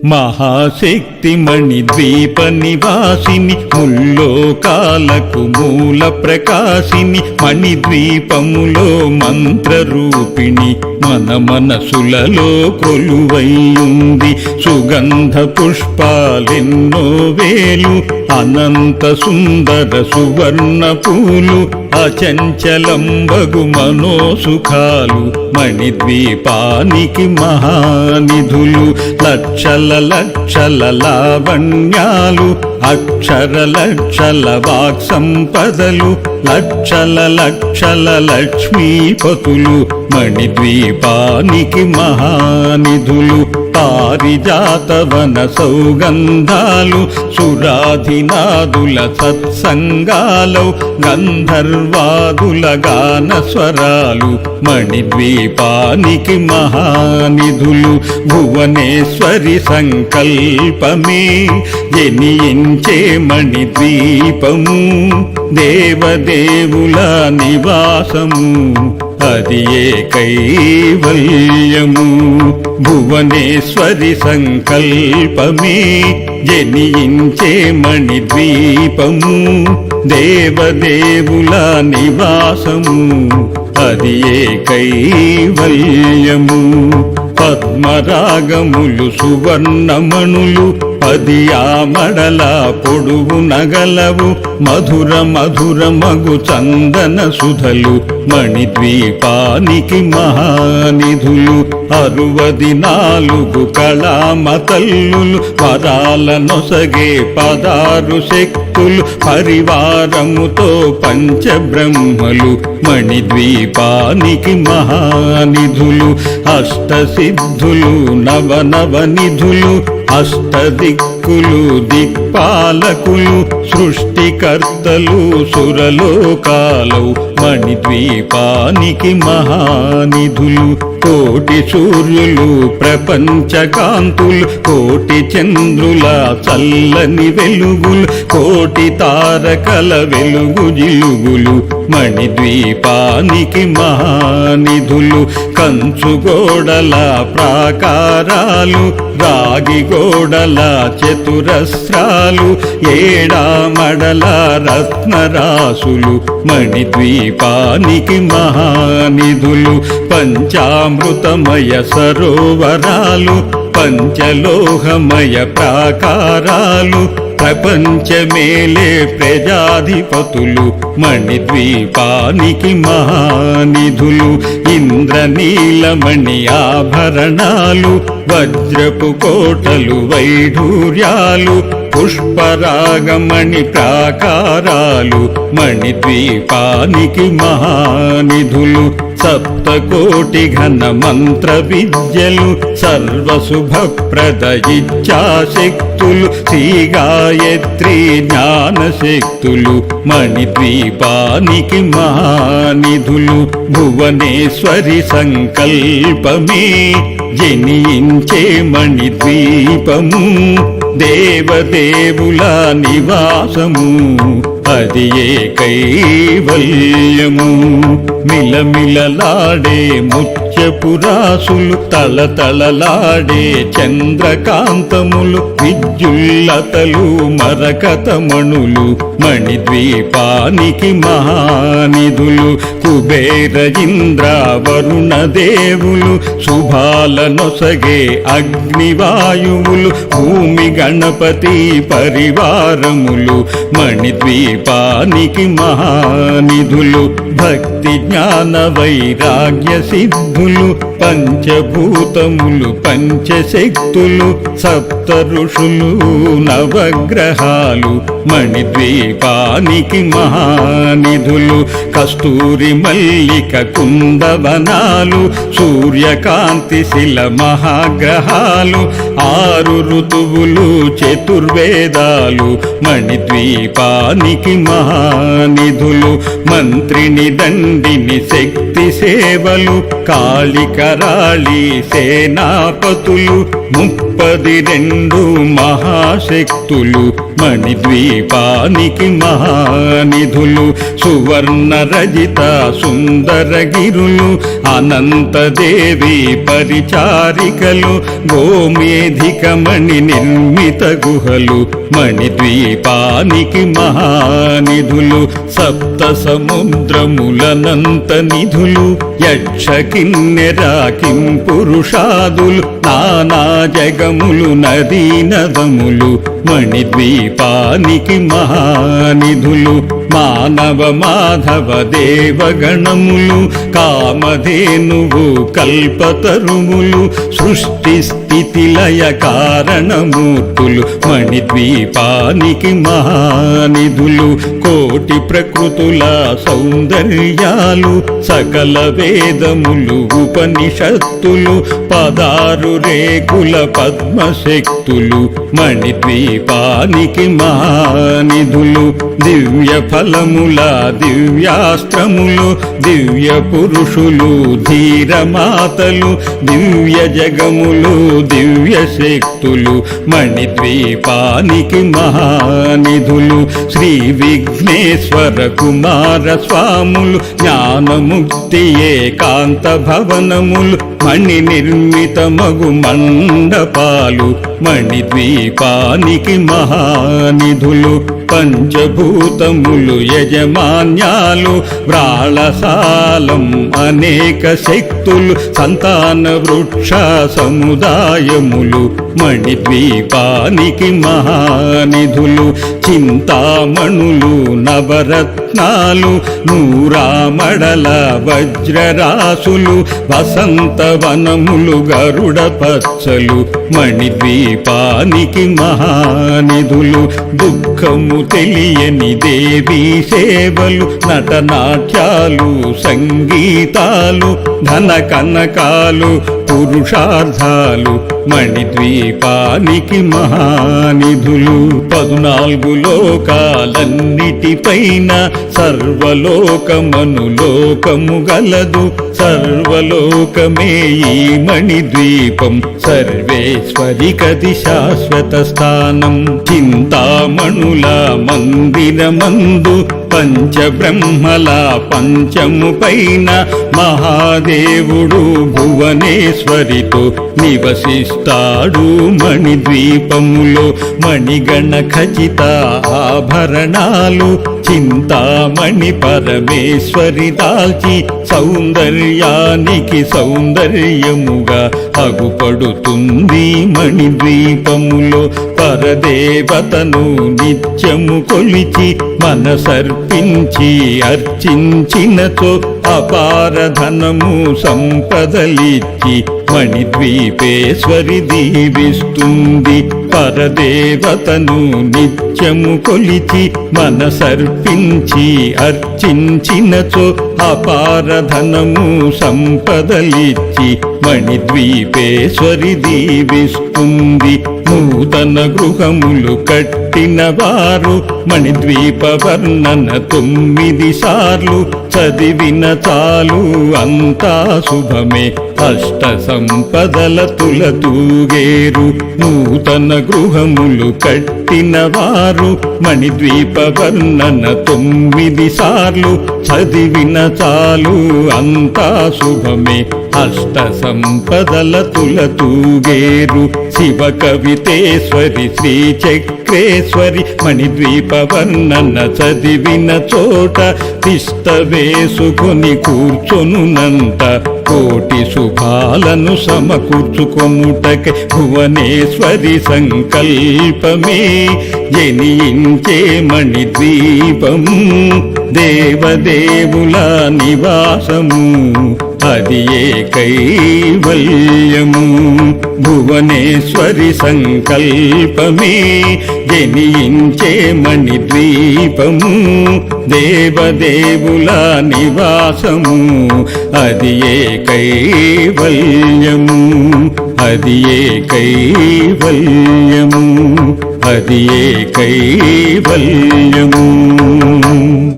మహాశక్తి మణిద్వీప నివాసిని ముల్లోకాలకు మూల ప్రకాశిని మణిద్వీపములో మంత్రరూపిణి మన మనసులలో కొలువైయుంది సుగంధ పుష్పాలెన్నో వేలు అనంత సుందర సువర్ణ పూలు అచంచలంబగు మనోసుఖాలు మణిద్వీపానికి మహానిధులు లక్షల లక్షల లావణ్యాలు అక్షర లక్షల వాక్ సంపదలు లక్షల లక్షల లక్ష్మీపతులు మణిద్వీపానికి మహానిధులు పారిజాతవన సౌగంధాలు సురాధినాదుల సత్సంగాలు గంధర్వాదుల గాన స్వరాలు మణిద్వీపానికి మహానిధుల భువనేశ్వరి సంకల్పమే జనించే మణిద్వీపము దేవదేవుల నివాసము అది ఏ కైవల్యము భువనేశ్వరి సంకల్పమే జనించే మణిద్వీపము దేవదేవుల నివాసము అది ఏ కైవల్యము పద్మరాగములు సువర్ణమణులు పది ఆమడల పొడువు నగలవు మధుర మధుర మగు చందన సుధలు మణిద్వీపానికి మహానిధులు 64 కళామతల్లులు వరాల నొసగే 16 శక్తులు పరివారముతో పంచబ్రహ్మలు మణిద్వీపానికి మహానిధులు అష్టసిద్ధులు నవనవనిధులు అష్టదిక్కులు దిక్పాలకులు సృష్టికర్తలు సురలోకాలు మణిద్వీపానికి మహానిధులు కోటి సూర్యులు ప్రపంచకాంతులు కోటి చంద్రుల చల్లని వెలుగులు కోటి తారకల వెలుగు జిలుగులు మణిద్వీపానికి మహానిధులు కంచుగోడల ప్రాకారాలు రాగి గోడల చతురస్రాలు ఏడామడల రత్నరాసులు మణిద్వీపానికి మహానిధులు పంచామృతమయ సరోవరాలు పంచలోహమయ ప్రాకారాలు ప్రపంచమేలే ప్రజాధిపతులు మణిద్వీపానికి మహానిధులు ఇంద్రనీలమణి ఆభరణాలు వజ్రపు కోటలు వైఢూర్యాలు పుష్పరాగమణి ప్రాకారాలు మణిద్వీపానికి మహానిధులు సప్తకోటి ఘన మంత్ర విద్యలు సర్వశుభప్రద ఇచ్ఛాశక్తులు శ్రీ గాయత్రి జ్ఞానశక్తులు మణిద్వీపానికి మహానిధులు భువనేశ్వరి సంకల్పమే జనించే మణిద్వీపము దేవదేవుల నివాసము అది ఏ కైవల్యము మిలమిలలాడే ముత్యపురాసులు తలతలలాడే చంద్రకాంతములు విద్యుల్లతలు మరకతమణులు మణిద్వీపానికి మహానిధులు కుబేర ఇంద్ర వరుణ దేవులు శుభాలనొసగే అగ్నివాయువులు భూమి గణపతి పరివారములు మణిద్వీపానికి మహానిధులు భక్తి జ్ఞాన వైరాగ్య సిద్ధులు పంచభూతములు పంచశక్తులు సప్త ఋషులు నవగ్రహాలు మణిద్వీపానికి మహానిధులు కస్తూరి మల్లిక కుందవనాలు సూర్యకాంతి శిల మహాగ్రహాలు 6 ఋతువులు చతుర్వేదాలు మణిద్వీపానికి మహానిధులు మంత్రిని దండిని శక్తి సేవలు కాళికరాళి సేనాపతులు 32 మహాశక్తులు మణిద్వీపానికి మహానిధులు సువర్ణ రజిత సుందరగిరులు అనంతదేవి పరిచారికలు గోమేధిక మణి నిర్మిత గుహలు మణిద్వీపానికి మహానిధులు సప్త సముద్రములనంత నిధులు యక్ష కిన్నెర కింపురుషాదులు నానా జగములు నదీ నదములు మణిద్వీపానికి మహానిధులు మానవ మాధవ దేవగణములు కామధేనువు కల్పతరుములు సృష్టి స్థితి లయ కారణమూర్తులు మణిద్వీపానికి మహానిధులు కోటి ప్రకృతుల సౌందర్యాలు సకల వేదములు ఉపనిషత్తులు 16 రేకుల పద్మశక్తులు మణిద్వీపానికి మహానిధులు దివ్య ఫలముల దివ్యాస్త్రములు దివ్య పురుషులు ధీరమాతలు దివ్య జగములు దివ్య శక్తులు మణిద్వీపానికి మహానిధులు శ్రీ విఘ్నేశ్వర కుమార స్వాములు జ్ఞానముక్తి ఏకాంత భవనములు మణి నిర్మిత మగు మండపాలు మణిద్వీపానికి మహానిధులు పంచభూతములు యజమాన్యాలు వ్రాళసాలం అనేక శక్తులు సంతాన వృక్ష సముదాయములు మణిద్వీపానికి మహానిధులు చింతామణులు నవరత్నాలు నూరామడల వజ్రరాసులు వసంతవనములు గరుడ పచ్చలు మణిద్వీపానికి మహానిధులు దుఃఖము తెలియని దేవీ సేవలు నటనాట్యాలు సంగీతాలు ధన కనకాలు పురుషార్థాలు మణిద్వీపానికి మహానిధులు 14 లోకాలన్నిటిపైన సర్వలోకమనులోకము గలదు సర్వలోకమే ఈ మణిద్వీపం సర్వేశ్వరికది శాశ్వత స్థానం చింతామణుల మందిరమందు పంచబ్రహ్మల పంచము పైన మహాదేవుడు భువనేశ్వరితో నివసిస్తాడు మణిద్వీపములో మణిగణ ఖచిత ఆభరణాలు చింతామణి పరమేశ్వరి దాల్చి సౌందర్యానికి సౌందర్యముగా అగుపడుతుంది మణిద్వీపములో పరదేవతను నిత్యము కొలిచి మనసర్పించి అర్చించినతో అపార ధనము సంపదలిచ్చి మణిద్వీపేశ్వరి దీవిస్తుంది పరదేవతను నిత్యము కొలిచి మనసర్పించి అర్చించినచో అపార ధనము సంపదలిచ్చి మణిద్వీపేశ్వరి దీవిస్తుంది నూతన గృహములు కట్టిన వారు మణిద్వీప వర్ణన 9 సార్లు చదివిన చాలు అంతా శుభమే అష్ట సంపదల తులతూగేరు నూతన గృహములు కట్టిన వారు మణిద్వీప వర్ణన 9 సార్లు చదివిన చాలు అంతా శుభమే అష్ట సంపదల తులతూగేరు శివ కవితేశ్వరి శ్రీ చక్రేశ్వరి మణిద్వీప వర్ణన చదివిన చోట తిష్ట వేసుకొని కూర్చొనునంత కోటి శుభాలను సమకూర్చుకొనుటకే భువనేశ్వరి సంకల్పమే జనించే మణిద్వీపము దేవదేవుల నివాసము అది ఏ కైవల్యము భువనేశ్వరి సంకల్పమే జనించే మణిద్వీపము దేవదేవుల నివాసము అది ఏ కైవల్యము అది ఏ కైవల్యము అది ఏ కైవల్యము